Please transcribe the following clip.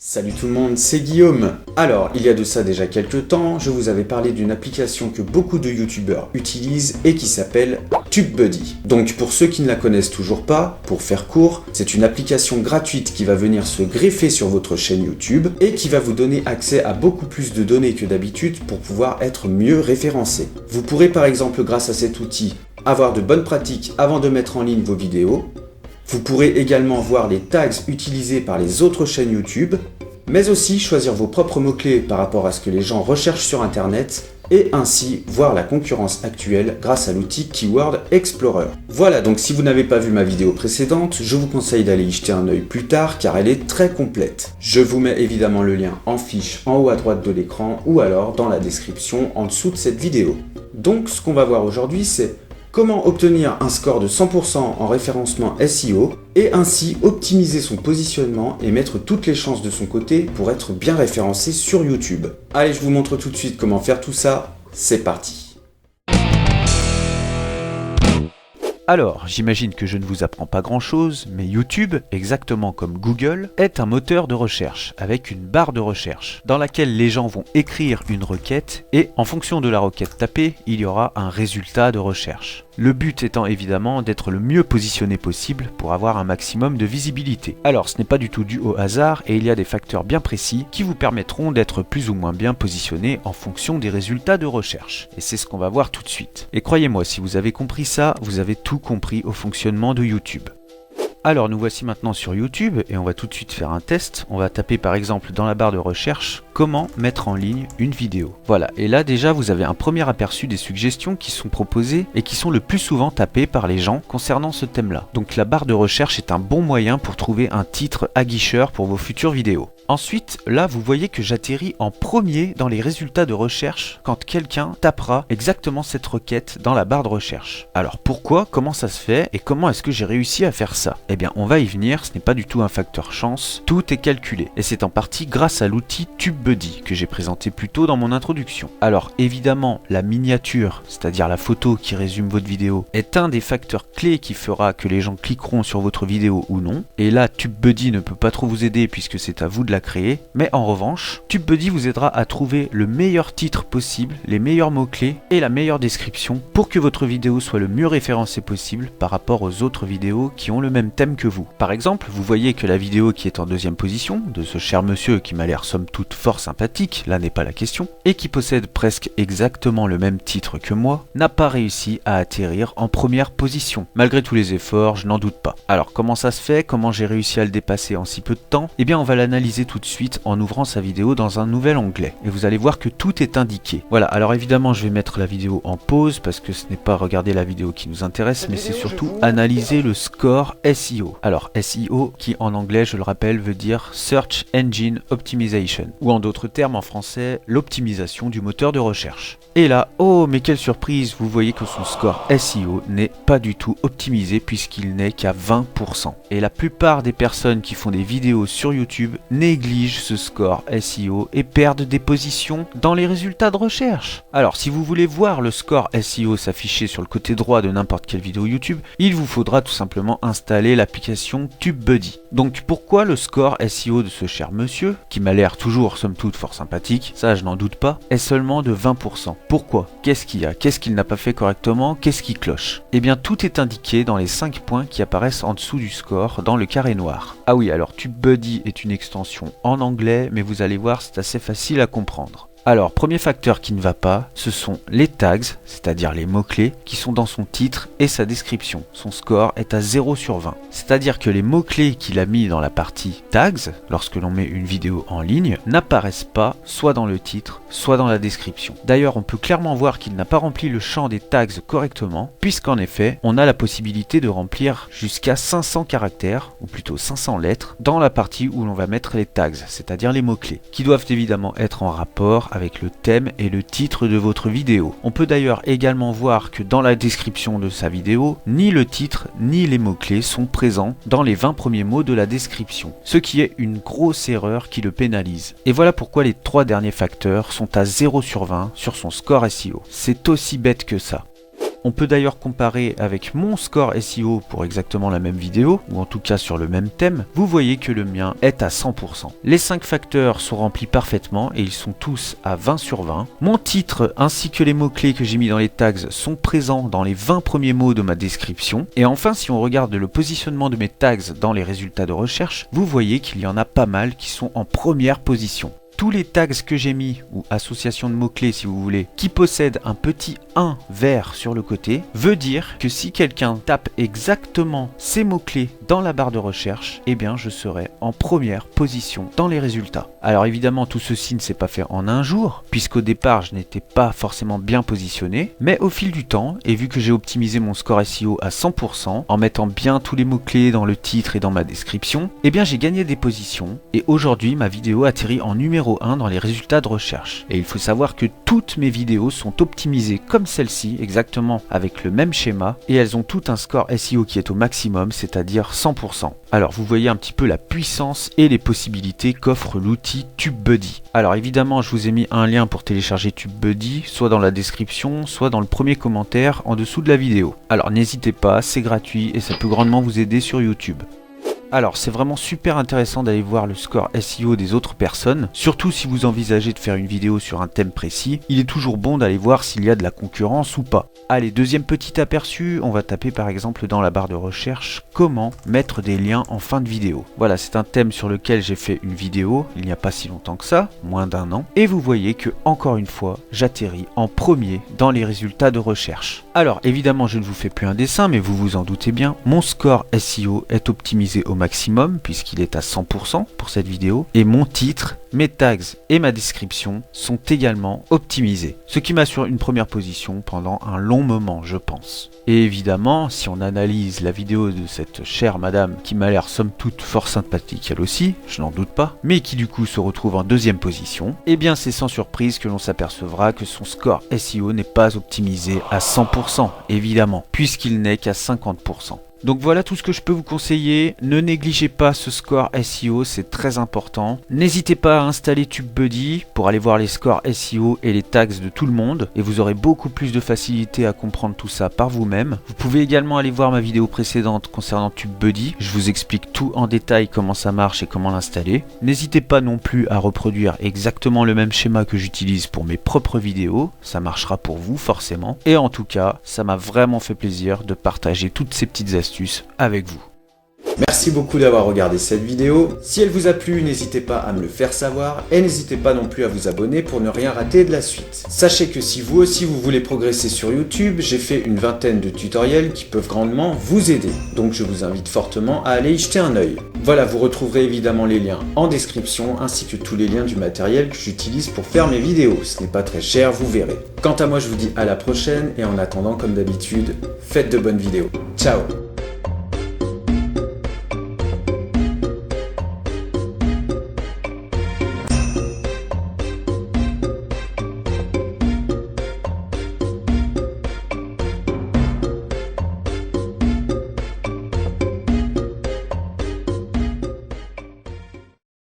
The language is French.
Salut tout le monde, c'est Guillaume. Alors, il y a de ça déjà quelques temps, je vous avais parlé d'une application que beaucoup de youtubeurs utilisent et qui s'appelle TubeBuddy. Donc pour ceux qui ne la connaissent toujours pas, pour faire court, c'est une application gratuite qui va venir se greffer sur votre chaîne YouTube et qui va vous donner accès à beaucoup plus de données que d'habitude pour pouvoir être mieux référencé. Vous pourrez par exemple grâce à cet outil avoir de bonnes pratiques avant de mettre en ligne vos vidéos. Vous pourrez également voir les tags utilisés par les autres chaînes YouTube, mais aussi choisir vos propres mots-clés par rapport à ce que les gens recherchent sur Internet et ainsi voir la concurrence actuelle grâce à l'outil Keyword Explorer. Voilà, donc si vous n'avez pas vu ma vidéo précédente, je vous conseille d'aller y jeter un œil plus tard car elle est très complète. Je vous mets évidemment le lien en fiche en haut à droite de l'écran ou alors dans la description en dessous de cette vidéo. Donc ce qu'on va voir aujourd'hui c'est comment obtenir un score de 100% en référencement SEO et ainsi optimiser son positionnement et mettre toutes les chances de son côté pour être bien référencé sur YouTube. Allez, je vous montre tout de suite comment faire tout ça, c'est parti. Alors, j'imagine que je ne vous apprends pas grand-chose, mais YouTube, exactement comme Google, est un moteur de recherche, avec une barre de recherche, dans laquelle les gens vont écrire une requête, et en fonction de la requête tapée, il y aura un résultat de recherche. Le but étant évidemment d'être le mieux positionné possible pour avoir un maximum de visibilité. Alors, ce n'est pas du tout dû au hasard, et il y a des facteurs bien précis qui vous permettront d'être plus ou moins bien positionné en fonction des résultats de recherche. Et c'est ce qu'on va voir tout de suite. Et croyez-moi, si vous avez compris ça, vous avez tout compris au fonctionnement de YouTube. Alors nous voici maintenant sur YouTube et on va tout de suite faire un test. On va taper par exemple dans la barre de recherche comment mettre en ligne une vidéo. Voilà, et là déjà vous avez un premier aperçu des suggestions qui sont proposées et qui sont le plus souvent tapées par les gens concernant ce thème-là. Donc la barre de recherche est un bon moyen pour trouver un titre aguicheur pour vos futures vidéos. Ensuite, là, vous voyez que j'atterris en premier dans les résultats de recherche quand quelqu'un tapera exactement cette requête dans la barre de recherche. Alors pourquoi, comment ça se fait et comment est-ce que j'ai réussi à faire ça? Eh bien, on va y venir, ce n'est pas du tout un facteur chance, tout est calculé. Et c'est en partie grâce à l'outil TubeBuddy que j'ai présenté plus tôt dans mon introduction. Alors évidemment, la miniature, c'est-à-dire la photo qui résume votre vidéo, est un des facteurs clés qui fera que les gens cliqueront sur votre vidéo ou non. Et là, TubeBuddy ne peut pas trop vous aider puisque c'est à vous de la créer, mais en revanche, TubeBuddy vous aidera à trouver le meilleur titre possible, les meilleurs mots-clés et la meilleure description pour que votre vidéo soit le mieux référencée possible par rapport aux autres vidéos qui ont le même thème que vous. Par exemple, vous voyez que la vidéo qui est en deuxième position, de ce cher monsieur qui m'a l'air somme toute fort sympathique, là n'est pas la question, et qui possède presque exactement le même titre que moi, n'a pas réussi à atterrir en première position. Malgré tous les efforts, je n'en doute pas. Alors comment ça se fait? Comment j'ai réussi à le dépasser en si peu de temps? Eh bien on va l'analyser tout de suite en ouvrant sa vidéo dans un nouvel onglet et vous allez voir que tout est indiqué. Voilà, alors évidemment je vais mettre la vidéo en pause parce que ce n'est pas regarder la vidéo qui nous intéresse mais c'est surtout analyser le score SEO. Alors SEO qui en anglais je le rappelle veut dire Search Engine Optimization ou en d'autres termes en français l'optimisation du moteur de recherche. Et là, oh mais quelle surprise, vous voyez que son score SEO n'est pas du tout optimisé puisqu'il n'est qu'à 20%. Et la plupart des personnes qui font des vidéos sur YouTube négligent ce score SEO et perdent des positions dans les résultats de recherche. Alors si vous voulez voir le score SEO s'afficher sur le côté droit de n'importe quelle vidéo YouTube, il vous faudra tout simplement installer l'application TubeBuddy. Donc pourquoi le score SEO de ce cher monsieur, qui m'a l'air toujours somme toute fort sympathique, ça je n'en doute pas, est seulement de 20%. Pourquoi? Qu'est-ce qu'il y a? Qu'est-ce qu'il n'a pas fait correctement? Qu'est-ce qui cloche? Eh bien tout est indiqué dans les 5 points qui apparaissent en dessous du score dans le carré noir. Ah oui, alors TubeBuddy est une extension en anglais, mais vous allez voir, c'est assez facile à comprendre. Alors, premier facteur qui ne va pas, ce sont les tags, c'est-à-dire les mots-clés, qui sont dans son titre et sa description. Son score est à 0 sur 20. C'est-à-dire que les mots-clés qu'il a mis dans la partie tags, lorsque l'on met une vidéo en ligne, n'apparaissent pas soit dans le titre, soit dans la description. D'ailleurs, on peut clairement voir qu'il n'a pas rempli le champ des tags correctement, puisqu'en effet, on a la possibilité de remplir jusqu'à 500 caractères, ou plutôt 500 lettres, dans la partie où l'on va mettre les tags, c'est-à-dire les mots-clés, qui doivent évidemment être en rapport avec le thème et le titre de votre vidéo. On peut d'ailleurs également voir que dans la description de sa vidéo, ni le titre ni les mots-clés sont présents dans les 20 premiers mots de la description, ce qui est une grosse erreur qui le pénalise. Et voilà pourquoi les 3 derniers facteurs sont à 0 sur 20 sur son score SEO. C'est aussi bête que ça. On peut d'ailleurs comparer avec mon score SEO pour exactement la même vidéo, ou en tout cas sur le même thème. Vous voyez que le mien est à 100%. Les 5 facteurs sont remplis parfaitement et ils sont tous à 20 sur 20. Mon titre ainsi que les mots-clés que j'ai mis dans les tags sont présents dans les 20 premiers mots de ma description. Et enfin, si on regarde le positionnement de mes tags dans les résultats de recherche, vous voyez qu'il y en a pas mal qui sont en première position. Tous les tags que j'ai mis, ou associations de mots-clés si vous voulez, qui possèdent un petit 1 vert sur le côté, veut dire que si quelqu'un tape exactement ces mots-clés dans la barre de recherche, eh bien je serai en première position dans les résultats. Alors évidemment tout ceci ne s'est pas fait en un jour, puisqu'au départ je n'étais pas forcément bien positionné, mais au fil du temps, et vu que j'ai optimisé mon score SEO à 100%, en mettant bien tous les mots-clés dans le titre et dans ma description, eh bien j'ai gagné des positions, et aujourd'hui ma vidéo atterrit en numéro 1 dans les résultats de recherche. Et il faut savoir que toutes mes vidéos sont optimisées comme celle-ci, exactement avec le même schéma, et elles ont tout un score SEO qui est au maximum, c'est-à-dire 100%. Alors vous voyez un petit peu la puissance et les possibilités qu'offre l'outil TubeBuddy. Alors évidemment je vous ai mis un lien pour télécharger TubeBuddy, soit dans la description, soit dans le premier commentaire en dessous de la vidéo. Alors n'hésitez pas, c'est gratuit et ça peut grandement vous aider sur YouTube. Alors c'est vraiment super intéressant d'aller voir le score SEO des autres personnes, surtout si vous envisagez de faire une vidéo sur un thème précis, il est toujours bon d'aller voir s'il y a de la concurrence ou pas. Allez, deuxième petit aperçu, on va taper par exemple dans la barre de recherche comment mettre des liens en fin de vidéo. Voilà, c'est un thème sur lequel j'ai fait une vidéo il n'y a pas si longtemps que ça, moins d'1 an, et vous voyez que encore une fois, j'atterris en premier dans les résultats de recherche. Alors évidemment je ne vous fais plus un dessin, mais vous vous en doutez bien, mon score SEO est optimisé au maximum puisqu'il est à 100% pour cette vidéo, et mon titre, mes tags et ma description sont également optimisés, ce qui m'assure une première position pendant un long moment je pense. Et évidemment si on analyse la vidéo de cette chère madame qui m'a l'air somme toute fort sympathique elle aussi, je n'en doute pas, mais qui du coup se retrouve en deuxième position, et bien c'est sans surprise que l'on s'apercevra que son score SEO n'est pas optimisé à 100% évidemment, puisqu'il n'est qu'à 50%. Donc voilà tout ce que je peux vous conseiller, ne négligez pas ce score SEO, c'est très important. N'hésitez pas à installer TubeBuddy pour aller voir les scores SEO et les tags de tout le monde, et vous aurez beaucoup plus de facilité à comprendre tout ça par vous-même. Vous pouvez également aller voir ma vidéo précédente concernant TubeBuddy, je vous explique tout en détail comment ça marche et comment l'installer. N'hésitez pas non plus à reproduire exactement le même schéma que j'utilise pour mes propres vidéos, ça marchera pour vous forcément. Et en tout cas, ça m'a vraiment fait plaisir de partager toutes ces petites astuces avec vous. Merci beaucoup d'avoir regardé cette vidéo. Si elle vous a plu, n'hésitez pas à me le faire savoir et n'hésitez pas non plus à vous abonner pour ne rien rater de la suite. Sachez que si vous aussi vous voulez progresser sur YouTube, j'ai fait une vingtaine de tutoriels qui peuvent grandement vous aider. Donc je vous invite fortement à aller y jeter un œil. Voilà, vous retrouverez évidemment les liens en description ainsi que tous les liens du matériel que j'utilise pour faire mes vidéos. Ce n'est pas très cher, vous verrez. Quant à moi, je vous dis à la prochaine et en attendant, comme d'habitude, faites de bonnes vidéos. Ciao!